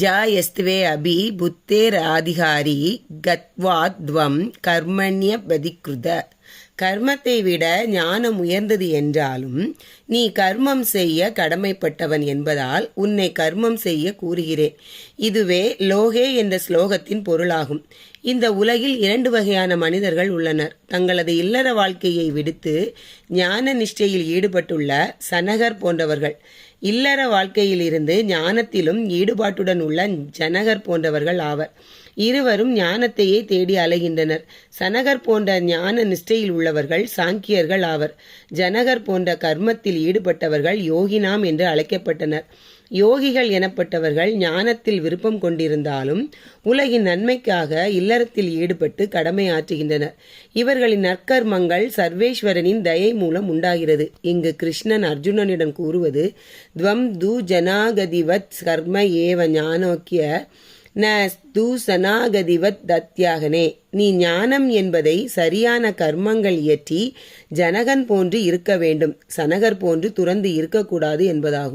ஜாயஸ்துவே அபி புத்தேர் ஆதிகாரி கத்வாத்வம் கர்மண்ய பதிக்ருத. கர்மத்தை விட ஞானம் உயர்ந்தது என்றாலும் நீ கர்மம் செய்ய கடமைப்பட்டவன் என்பதால் உன்னை கர்மம் செய்ய கூறுகிறேன். இதுவே லோகே என்ற ஸ்லோகத்தின் பொருளாகும். இந்த உலகில் 2 வகையான மனிதர்கள் உள்ளனர். தங்களது இல்லற வாழ்க்கையை விடுத்து ஞான நிஷ்டையில் ஈடுபட்டுள்ள சனகர் போன்றவர்கள், இல்லற வாழ்க்கையிலிருந்து ஞானத்திலும் ஈடுபாட்டுடன் உள்ள ஜனகர் போன்றவர்கள் ஆவர். இருவரும் ஞானத்தையே தேடி அலைகின்றனர். சனகர் போன்ற ஞான நிஷ்டையில் உள்ளவர்கள் சாங்கியர்கள் ஆவர். ஜனகர் போன்ற கர்மத்தில் ஈடுபட்டவர்கள் யோகினாம் என்று அழைக்கப்பட்டனர். யோகிகள் எனப்பட்டவர்கள் ஞானத்தில் விருப்பம் கொண்டிருந்தாலும் உலகின் நன்மைக்காக இல்லறத்தில் ஈடுபட்டு கடமை ஆற்றுகின்றனர். இவர்களின் நற்கர்மங்கள் சர்வேஸ்வரனின் தயை மூலம் உண்டாகிறது. இங்கு கிருஷ்ணன் அர்ஜுனனிடம் கூறுவது, துவம் து ஜனாகதிவத் கர்ம ஏவ ஞானோக்கிய ந து சனாகதிவத் தத்யாகனே. நீ ஞானம் என்பதை சரியான கர்மங்கள் இயற்றி ஜனகன் போன்று இருக்க வேண்டும், சனகர் போன்று துறந்து இருக்கக்கூடாது என்பதாகும்.